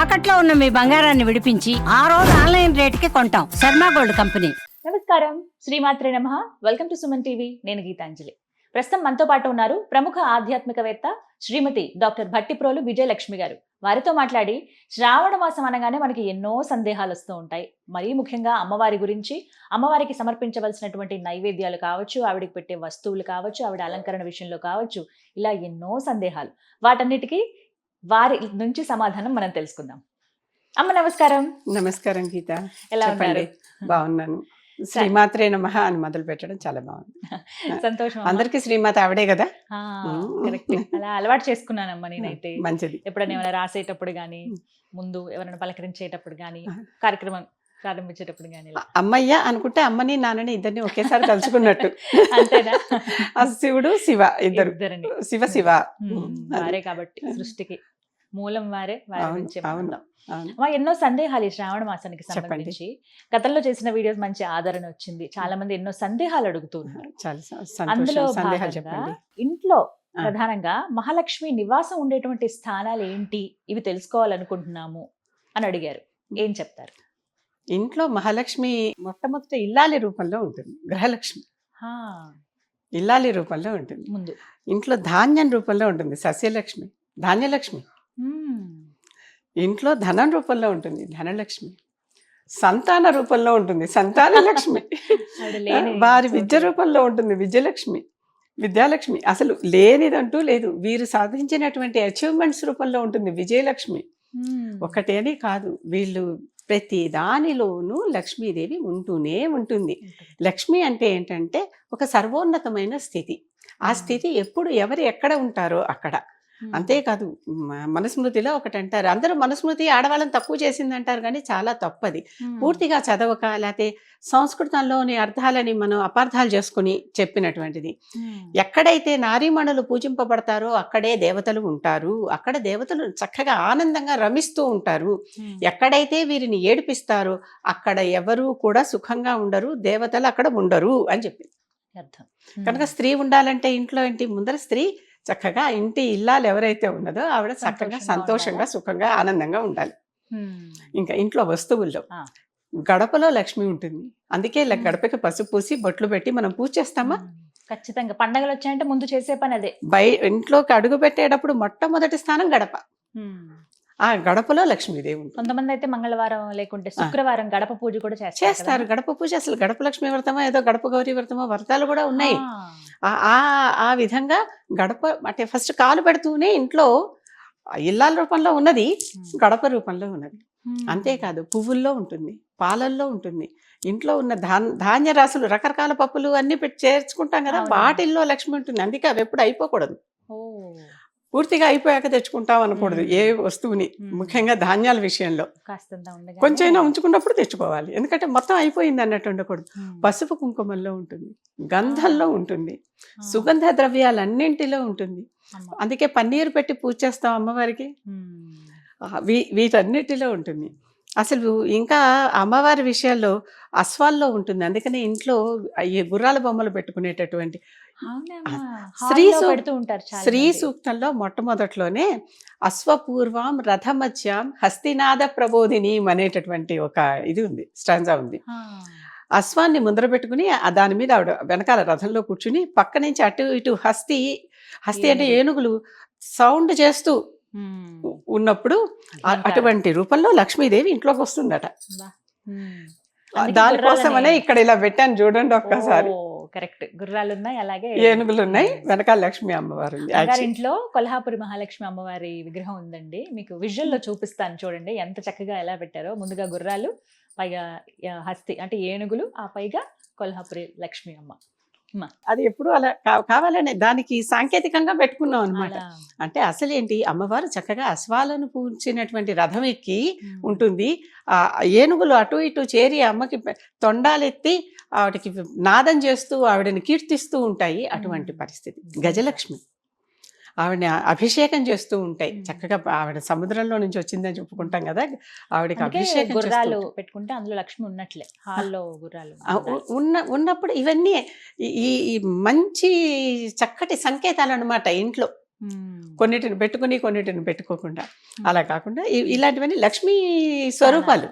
తాకట్లో ఉన్న మీ బంగారాన్ని విడిపించి ఆ రోజు ఆన్లైన్ రేటుకి కొంటాం. Sharma gold company. నమస్కారం, శ్రీమాత్రే నమః. Welcome to Suman TV. నేను గీతాంజలి. ప్రస్తుతం మనతో పాటు ఉన్నారు ప్రముఖ ఆధ్యాత్మికవేత్త శ్రీమతి డాక్టర్ భట్టిప్రోలు విజయలక్ష్మి గారు. వారితో మాట్లాడి శ్రావణ మాసం అనగానే మనకి ఎన్నో సందేహాలు వస్తూ ఉంటాయి. మరీ ముఖ్యంగా అమ్మవారి గురించి, అమ్మవారికి సమర్పించవలసినటువంటి నైవేద్యాలు కావచ్చు, ఆవిడకి పెట్టే వస్తువులు కావచ్చు, ఆవిడ అలంకరణ విషయంలో కావచ్చు, ఇలా ఎన్నో సందేహాలు. వాటన్నిటికీ వారి నుంచి సమాధానం మనం తెలుసుకుందాం. అమ్మ నమస్కారం. నమస్కారం గీత. ఎలా ఉన్నారు? బాగున్నాను. శ్రీమాత్రే నమః అని మొదలు పెట్టడం చాలా బాగుంది. సంతోషం. అందరికి శ్రీమాత ఆవిడే కదా. కరెక్ట్. అలా అలవాటు చేసుకున్నానమ్మా నేనైతే. మంచిది. ఎప్పుడైనా ఏమైనా రాసేటప్పుడు గానీ, ముందు ఎవరైనా పలకరించేటప్పుడు గానీ, కార్యక్రమం ప్రారంభించేటప్పుడు గానీ అమ్మయ్య అనుకుంటే అమ్మని నాన్నని ఇద్దరిని ఒకేసారి తలుచుకున్నట్టు. అంతేనా? ఆ శివుడు శివ ఇద్దరు. ఇద్దరిని. శివ శివ వారే కాబట్టి సృష్టికి మూలం వారే. వారి నుంచే అవును. ఎన్నో సందేహాలు ఈ శ్రావణ మాసానికి సంబంధించి గతంలో చేసిన వీడియోస్ మంచి ఆదరణ వచ్చింది. చాలా మంది ఎన్నో సందేహాలు అడుగుతున్నారు. అందులో భాగంగా ఇంట్లో ప్రధానంగా మహాలక్ష్మి నివాసం ఉండేటువంటి స్థానాలు ఏంటి, ఇవి తెలుసుకోవాలనుకుంటున్నాము అని అడిగారు. ఏం చెప్తారు? ఇంట్లో మహాలక్ష్మి మొట్టమొదట ఇల్లాలి రూపంలో ఉంటుంది. గృహలక్ష్మి ఇల్లాలి రూపంలో ఉంటుంది. ముందు ఇంట్లో ధాన్యం రూపంలో ఉంటుంది. సస్యలక్ష్మి, ధాన్యలక్ష్మి. ఇంట్లో ధనం రూపంలో ఉంటుంది. ధనలక్ష్మి. సంతాన రూపంలో ఉంటుంది. సంతాన లక్ష్మి. వారి విద్య రూపంలో ఉంటుంది. విద్యలక్ష్మి, విద్యాలక్ష్మి. అసలు లేనిదంటూ లేదు. వీరు సాధించినటువంటి అచీవ్మెంట్స్ రూపంలో ఉంటుంది. విజయలక్ష్మి. ఒకటే అని కాదు, వీళ్ళు ప్రతి దానిలోనూ లక్ష్మీదేవి ఉంటూనే ఉంటుంది. లక్ష్మి అంటే ఏంటంటే ఒక సర్వోన్నతమైన స్థితి. ఆ స్థితి ఎప్పుడు ఎవరు ఎక్కడ ఉంటారో అక్కడ. అంతేకాదు, మనుస్మృతిలో ఒకటి అంటారు, అందరూ మనుస్మృతి ఆడవాళ్ళని తక్కువ చేసింది అంటారు, కానీ చాలా తప్పది. పూర్తిగా చదవక లేకపోతే సంస్కృతంలోని అర్థాలని మనం అపార్థాలు చేసుకుని చెప్పినటువంటిది. ఎక్కడైతే నారీమణులు పూజింపబడతారో అక్కడే దేవతలు ఉంటారు. అక్కడ దేవతలు చక్కగా ఆనందంగా రమిస్తూ ఉంటారు. ఎక్కడైతే వీరిని ఏడిపిస్తారో అక్కడ ఎవరూ కూడా సుఖంగా ఉండరు, దేవతలు అక్కడ ఉండరు అని చెప్పింది. కనుక స్త్రీ ఉండాలంటే ఇంట్లో ఏంటి, ముందర స్త్రీ చక్కగా ఇంటి ఇల్లాలు ఎవరైతే ఉన్నదో ఆవిడ చక్కగా సంతోషంగా సుఖంగా ఆనందంగా ఉండాలి. ఇంకా ఇంట్లో వస్తువుల్లో గడపలో లక్ష్మి ఉంటుంది. అందుకే గడపకి పసుపు పూసి బొట్లు పెట్టి మనం పూజ చేస్తామా? ఖచ్చితంగా. పండగలు వచ్చాయంటే ముందు చేసే పని అదే. ఇంట్లోకి అడుగు పెట్టేటప్పుడు మొట్టమొదటి స్థానం గడప. ఆ గడపలో లక్ష్మీదేవి ఉంటుంది. కొంతమంది అయితే మంగళవారం లేకుంటే శుక్రవారం గడప పూజ కూడా చేస్తారు. గడప పూజ అసలు గడప లక్ష్మి వ్రతమో ఏదో గడప గౌరీ వ్రతమో వ్రతాలు కూడా ఉన్నాయి. ఆ విధంగా గడప అంటే ఫస్ట్ కాలు పెడుతూనే ఇంట్లో ఇల్లాల రూపంలో ఉన్నది, గడప రూపంలో ఉన్నది. అంతేకాదు పువ్వుల్లో ఉంటుంది, పాలల్లో ఉంటుంది. ఇంట్లో ఉన్న ధాన్య రాసులు, రకరకాల పప్పులు అన్ని పెట్టి చేర్చుకుంటాం కదా, వాటిల్లో లక్ష్మి ఉంటుంది. అందుకే అవి ఎప్పుడు అయిపోకూడదు. పూర్తిగా అయిపోయాక తెచ్చుకుంటాం అనకూడదు ఏ వస్తువుని, ముఖ్యంగా ధాన్యాల విషయంలో. కొంచెం ఉంచుకున్నప్పుడు తెచ్చుకోవాలి, ఎందుకంటే మొత్తం అయిపోయింది అన్నట్టు ఉండకూడదు. పసుపు కుంకుమల్లో ఉంటుంది, గంధంలో ఉంటుంది, సుగంధ ద్రవ్యాలన్నింటిలో ఉంటుంది. అందుకే పన్నీరు పెట్టి పూజ చేస్తాం అమ్మవారికి. వీటన్నిటిలో ఉంటుంది. అసలు ఇంకా అమ్మవారి విషయాల్లో అశ్వాల్లో ఉంటుంది. అందుకనే ఇంట్లో ఈ గుర్రాల బొమ్మలు పెట్టుకునేటటువంటి శ్రీ సూక్తంలో మొట్టమొదట్లోనే అశ్వపూర్వం రథమధ్యాం హస్తినాద ప్రబోధిని అనేటటువంటి ఒక ఇది ఉంది, స్టాంజా ఉంది. అశ్వాన్ని ముందర పెట్టుకుని దాని మీద ఆవిడ వెనకాల రథంలో కూర్చుని పక్క నుంచి అటు ఇటు హస్తి అంటే ఏనుగులు సౌండ్ చేస్తూ ఉన్నప్పుడు అటువంటి రూపంలో లక్ష్మీదేవి ఇంట్లోకి వస్తుందట. దానికోసమనే ఇక్కడ ఇలా పెట్టాను చూడండి ఒక్కసారి. కరెక్ట్. గుర్రాలు ఉన్నాయి, అలాగే ఏనుగులు ఉన్నాయి, వెనకాల లక్ష్మీ అమ్మవారు. ఇంట్లో కొల్హాపురి మహాలక్ష్మి అమ్మవారి విగ్రహం ఉందండి. మీకు విజువల్ లో చూపిస్తాను చూడండి ఎంత చక్కగా ఎలా పెట్టారో. ముందుగా గుర్రాలు, పైగా హస్తి అంటే ఏనుగులు, ఆ పైగా కొల్హాపురి లక్ష్మీ అమ్మ. అది ఎప్పుడు అలా కావాలనే దానికి సాంకేతికంగా పెట్టుకున్నాం అనమాట. అంటే అసలేంటి, అమ్మవారు చక్కగా అశ్వాలను పూజించినటువంటి రథం ఎక్కి ఉంటుంది. ఆ ఏనుగులు అటు ఇటు చేరి అమ్మకి తొండాలెత్తి ఆవిడకి నాదం చేస్తూ ఆవిడని కీర్తిస్తూ ఉంటాయి. అటువంటి పరిస్థితి. గజలక్ష్మి ఆవిడని అభిషేకం చేస్తూ ఉంటాయి. చక్కగా ఆవిడ సముద్రంలో నుంచి వచ్చిందని చెప్పుకుంటాం కదా, ఆవిడకి అభిషేకం గుర్రాలు పెట్టుకుంటే అందులో లక్ష్మి ఉన్నట్లే. హాల్లో గుర్రాలు ఉన్నప్పుడు ఇవన్నీ ఈ మంచి చక్కటి సంకేతాలు అన్నమాట ఇంట్లో. కొన్నిటిని పెట్టుకుని కొన్నిటిని పెట్టుకోకుండా. అలా కాకుండా ఇలాంటివన్నీ లక్ష్మీ స్వరూపాలు.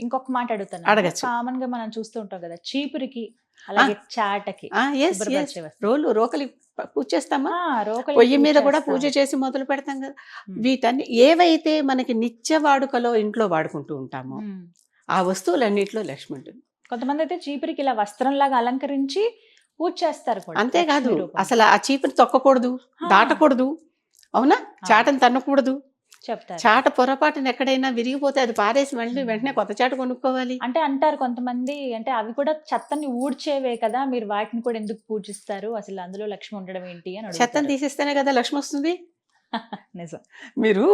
ఇంకొక మాట అడుగుతాను. అడగచ్చు. కామన్ గా మనం చూస్తూ ఉంటాం కదా, చీపురికి అలాగే చాటకి శుభ్రపరిచే వస్తువులు. రోలు రోకలి పూజ చేస్తామా, రోకలి పొయ్యి మీద పూజ కూడా చేస్తాం. పూజ చేసి మొదలు పెడతాం కదా. ఉమ్. వీటన్ని ఏవైతే మనకి నిత్య వాడుకలో ఇంట్లో వాడుకుంటూ ఉంటామో ఉమ్. ఆ వస్తువులన్నిటిలో లక్ష్మి ఉంటుంది. కొంతమంది అయితే చీపురికి ఇలా వస్త్రంలాగా అలంకరించి పూజ చేస్తారు కూడా. అంతేకాదు, లక్ష్మీ రూపంలో. అసలు ఆ చీపుని తొక్కకూడదు, ఆ. దాటకూడదు, అవునా, చాటను తన్నకూడదు. చెప్తారు. చాట పొరపాటున ఎక్కడైనా విరిగిపోతే అది పారేసి మళ్ళీ వెంటనే కొత్త చాట కొనుక్కోవాలి. అంటే అంటారు కొంతమంది, అంటే అవి కూడా చెత్తని ఊడ్చేవే కదా, మీరు వాటిని కూడా ఎందుకు పూజిస్తారు, అసలు అందులో లక్ష్మి ఉండడం ఏంటి అని చెత్తను అడుగుతారు. తీసేస్తేనే కదా లక్ష్మి వస్తుంది. నిజం. మీరు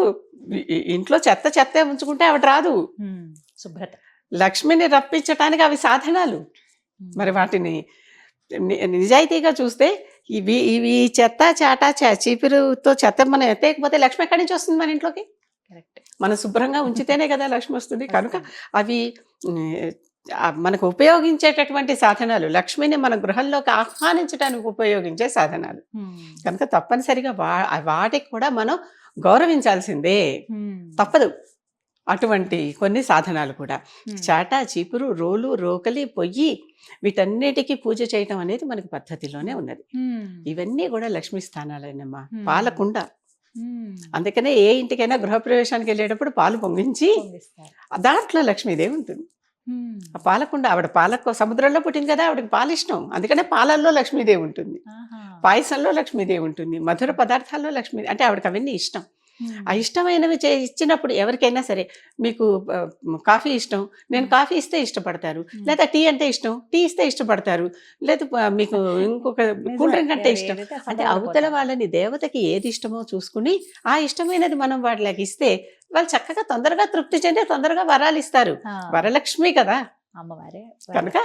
ఇంట్లో చెత్తే ఉంచుకుంటే ఆవిడ రాదు. శుభ్రత. లక్ష్మిని రప్పించటానికి అవి సాధనాలు. మరి వాటిని నిజాయితీగా చూస్తే ఇవి చెత్త చాట చీపురుతో చెత్త మనం ఎత్తేయకపోతే లక్ష్మి ఎక్కడి నుంచి వస్తుంది మన ఇంట్లోకి? కరెక్ట్. మనం శుభ్రంగా ఉంచితేనే కదా లక్ష్మి వస్తుంది. కనుక అవి మనకు ఉపయోగించేటటువంటి సాధనాలు, లక్ష్మిని మన గృహంలోకి ఆహ్వానించడానికి ఉపయోగించే సాధనాలు. కనుక తప్పనిసరిగా వాటికి కూడా మనం గౌరవించాల్సిందే, తప్పదు. అటువంటి కొన్ని సాధనాలు కూడా చాట, చీపురు, రోలు, రోకలి, పొయ్యి, వీటన్నిటికీ పూజ చేయటం అనేది మనకి పద్ధతిలోనే ఉన్నది. ఇవన్నీ కూడా లక్ష్మీ స్థానాలేనమ్మా. పాలకుండ, అందుకనే ఏ ఇంటికైనా గృహప్రవేశానికి వెళ్ళేటప్పుడు పాలు పొంగించి దాంట్లో లక్ష్మీదేవి ఉంటుంది. ఆ పాలకుండ, ఆవిడ సముద్రంలో పుట్టింది కదా, ఆవిడకి పాలు ఇష్టం, అందుకనే పాలల్లో లక్ష్మీదేవి ఉంటుంది, పాయసంలో లక్ష్మీదేవి ఉంటుంది, మధుర పదార్థాల్లో లక్ష్మీ, అంటే ఆవిడకి అవన్నీ ఇష్టం. ఆ ఇష్టమైనవి ఇచ్చినప్పుడు ఎవరికైనా సరే, మీకు కాఫీ ఇష్టం, నేను కాఫీ ఇస్తే ఇష్టపడతారు, లేదా టీ అంటే ఇష్టం, టీ ఇస్తే ఇష్టపడతారు, లేదా మీకు ఇంకొక కూల్ డ్రింక్ అంటే ఇష్టం. అంటే అవతల వాళ్ళని దేవతకి ఏది ఇష్టమో చూసుకుని ఆ ఇష్టమైనది మనం వాళ్ళకి ఇస్తే వాళ్ళు చక్కగా తొందరగా తృప్తి చెంది తొందరగా వరాలు ఇస్తారు. వరలక్ష్మి కదా అమ్మవారే. కనుక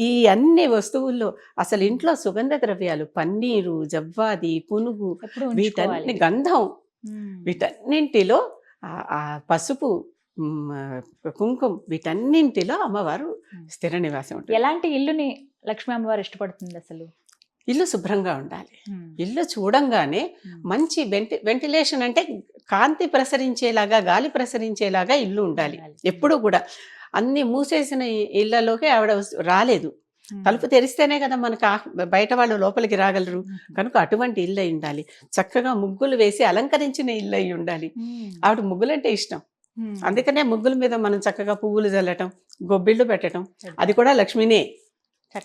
ఈ అన్ని వస్తువుల్లో అసలు ఇంట్లో సుగంధ ద్రవ్యాలు, పన్నీరు, జవ్వాది, పునుగు, వీటన్ని గంధం, వీటన్నింటిలో ఆ పసుపు, కుంకుమ, వీటన్నింటిలో అమ్మవారు స్థిర నివాసం ఉంటుంది. ఎలాంటి ఇల్లుని లక్ష్మీ అమ్మవారు ఇష్టపడుతుంది అసలు? ఇల్లు శుభ్రంగా ఉండాలి. ఇల్లు చూడంగానే మంచి వెంటిలేషన్, అంటే కాంతి ప్రసరించేలాగా, గాలి ప్రసరించేలాగా ఇల్లు ఉండాలి ఎప్పుడూ కూడా. అన్ని మూసేసిన ఇళ్లలోకి ఆవిడ రాలేదు. తలుపు తెరిస్తేనే కదా మనకు బయట వాళ్ళు లోపలికి రాగలరు. కనుక అటువంటి ఇల్లు అయి ఉండాలి. చక్కగా ముగ్గులు వేసి అలంకరించిన ఇల్లు అయి ఉండాలి. ఆవిడ ముగ్గులంటే ఇష్టం, అందుకనే ముగ్గుల మీద మనం చక్కగా పువ్వులు చల్లటం, గొబ్బిళ్ళు పెట్టడం, అది కూడా లక్ష్మినే.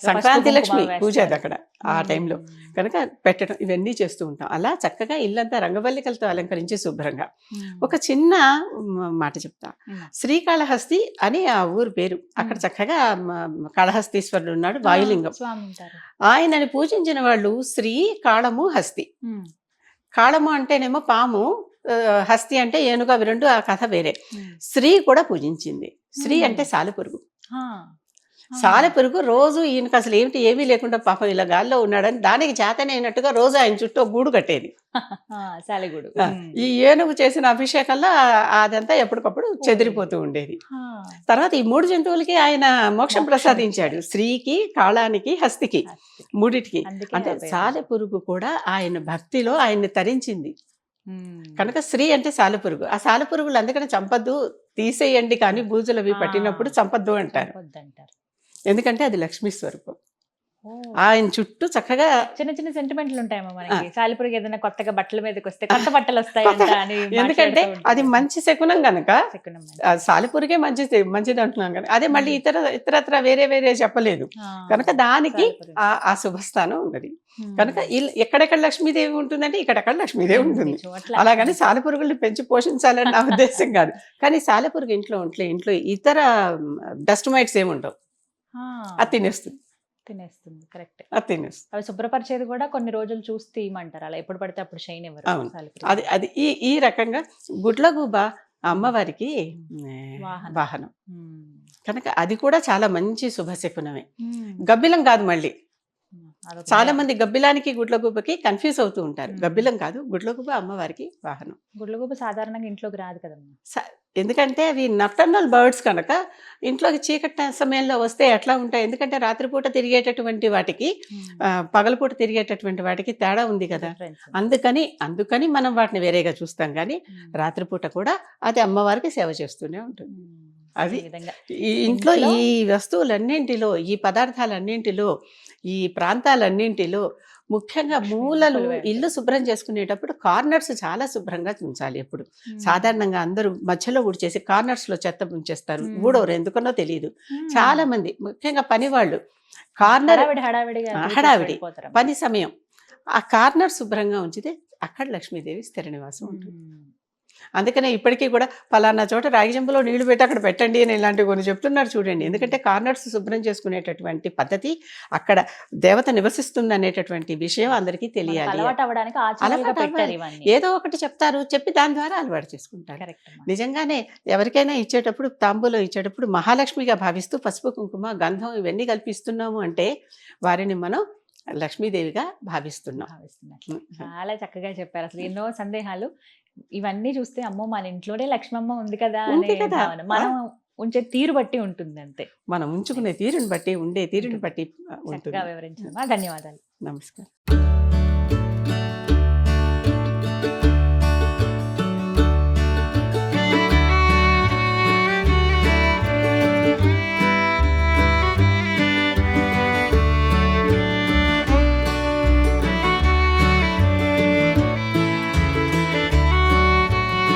సంక్రాంతి లక్ష్మి పూజ అది అక్కడ ఆ టైంలో, కనుక పెట్టడం, ఇవన్నీ చేస్తూ ఉంటాం. అలా చక్కగా ఇల్లంతా రంగవల్లికలతో అలంకరించి శుభ్రంగా. ఒక చిన్న మాట చెప్తా. శ్రీకాళహస్తి అని ఆ ఊరు పేరు. అక్కడ చక్కగా కాళహస్తీశ్వరుడు ఉన్నాడు, వాయులింగం. ఆయనని పూజించిన వాళ్ళు శ్రీ, కాళము, హస్తి. కాళము అంటేనేమో పాము, హస్తి అంటే ఏనుగు, అవి రెండు ఆ కథ వేరే. శ్రీ కూడా పూజించింది. శ్రీ అంటే సాలెపురుగు. సాలెపురుగు రోజు ఈయనకు అసలు ఏమీ లేకుండా పాపం ఇలా గాల్లో ఉన్నాడని దానికి చేతనైనట్టుగా రోజు ఆయన చుట్టూ గూడు కట్టేది, సాలెగూడు. ఈ ఏనుగు చేసిన అభిషేకంలో అదంతా ఎప్పటికప్పుడు చెదిరిపోతూ ఉండేది. తర్వాత ఈ 3 జంతువులకి ఆయన మోక్షం ప్రసాదించాడు, శ్రీకి, కాళానికి, హస్తికి, మూడిటికి. అంటే సాలెపురుగు కూడా ఆయన భక్తిలో ఆయన్ని తరించింది. కనుక శ్రీ అంటే సాలెపురుగు. ఆ సాలెపురుగులు అందుకని చంపద్దు, తీసేయండి, కానీ బూజులు అవి పట్టినప్పుడు చంపద్దు అంటారు. ఎందుకంటే అది లక్ష్మీ స్వరూపం. ఆయన చుట్టూ చక్కగా చిన్న చిన్న సెంటిమెంట్లు ఉంటాయేమో మనకి. సాలిపురుగు ఏదైనా కొత్తగా బట్టల మీదకి వస్తే కొత్త బట్టలు వస్తాయి, ఎందుకంటే అది మంచి శకునం గనక. సాలిపురుగే మంచిది అంటున్నాం కనుక, అదే మళ్ళీ ఇతరత్ర వేరే చెప్పలేదు కనుక దానికి ఆ శుభస్థానం ఉన్నది. కనుక ఎక్కడెక్కడ లక్ష్మీదేవి ఉంటుందంటే ఇక్కడెక్కడ లక్ష్మీదేవి ఉంటుంది. అలాగని సాలెపురుగుల్ని పెంచి పోషించాలని నా ఉద్దేశం కాదు. కానీ సాలెపురుగు ఇంట్లో ఇతర డస్ట్ మైట్స్ ఏముండవు, అది తినేస్తుంది. కరెక్ట్. అది తినేస్తుంది. అవి శుభ్రపరిచేది కూడా కొన్ని రోజులు చూసి తీయమంటారు, అలా ఎప్పుడు పడితే అప్పుడు షైన్ ఎవరు. అది ఈ రకంగా గుడ్లగూబ అమ్మవారికి వాహనం కనుక అది కూడా చాలా మంచి శుభశకునమే. గబ్బిలం కాదు, మళ్ళీ చాలా మంది గబ్బిలానికి గుడ్లగూబకి కన్ఫ్యూజ్ అవుతూ ఉంటారు. గబ్బిలం కాదు, గుడ్లగూబ అమ్మవారికి వాహనం. గుడ్లగూబ సాధారణంగా ఇంట్లోకి రాదు కదమ్మా. ఎందుకంటే అవి నక్టర్నల్ బర్డ్స్ కనుక ఇంట్లోకి చీకటి సమయంలో వస్తే ఎట్లా ఉంటాయి, ఎందుకంటే రాత్రిపూట తిరిగేటటువంటి వాటికి పగలపూట తిరిగేటటువంటి వాటికి తేడా ఉంది కదా. అందుకని మనం వాటిని వేరేగా చూస్తాం, కానీ రాత్రిపూట కూడా అది అమ్మవారికి సేవ చేస్తూనే ఉంటుంది. అది ఈ ఇంట్లో ఈ వస్తువులన్నింటిలో, ఈ పదార్థాలన్నింటిలో, ఈ ప్రాంతాలన్నింటిలో ముఖ్యంగా మూలలు ఇల్లు శుభ్రం చేసుకునేటప్పుడు కార్నర్స్ చాలా శుభ్రంగా ఉంచాలి. ఎప్పుడు సాధారణంగా అందరూ మధ్యలో ఊడ్చేసి కార్నర్స్ లో చెత్త ఉంచేస్తారు, ఊడవరు ఎందుకనో తెలియదు. చాలా మంది ముఖ్యంగా పని వాళ్ళు కార్నర్ హడావిడి పని సమయం ఆ కార్నర్ శుభ్రంగా ఉంచితే అక్కడ లక్ష్మీదేవి స్థిర నివాసం ఉంటుంది. అందుకనే ఇప్పటికీ కూడా ఫలానా చోట రాగి చెంబులో నీళ్లు పెట్టి అక్కడ పెట్టండి అని ఇలాంటివి కొన్ని చెప్తున్నారు చూడండి. ఎందుకంటే కార్నర్స్ శుభ్రం చేసుకునేటటువంటి పద్ధతి అక్కడ దేవత నివసిస్తుంది అనేటటువంటి విషయం అందరికీ తెలియాలి. ఏదో ఒకటి చెప్తారు, చెప్పి దాని ద్వారా అలవాటు చేసుకుంటారు. నిజంగానే ఎవరికైనా ఇచ్చేటప్పుడు, తాంబూలో ఇచ్చేటప్పుడు మహాలక్ష్మిగా భావిస్తూ పసుపు కుంకుమ గంధం ఇవన్నీ కల్పిస్తున్నాము అంటే వారిని మనం లక్ష్మీదేవిగా భావిస్తున్నాం. చాలా చక్కగా చెప్పారు. అసలు ఎన్నో సందేహాలు ఇవన్నీ చూస్తే అమ్మో మన ఇంట్లోనే లక్ష్మమ్మ ఉంది కదా అనే భావన. మనం ఉంచే తీరు బట్టి ఉంటుంది అంతే, మనం ఉంచుకునే తీరుని బట్టి, ఉండే తీరుని బట్టి చక్కగా వివరించామా. ధన్యవాదాలు. నమస్కారం.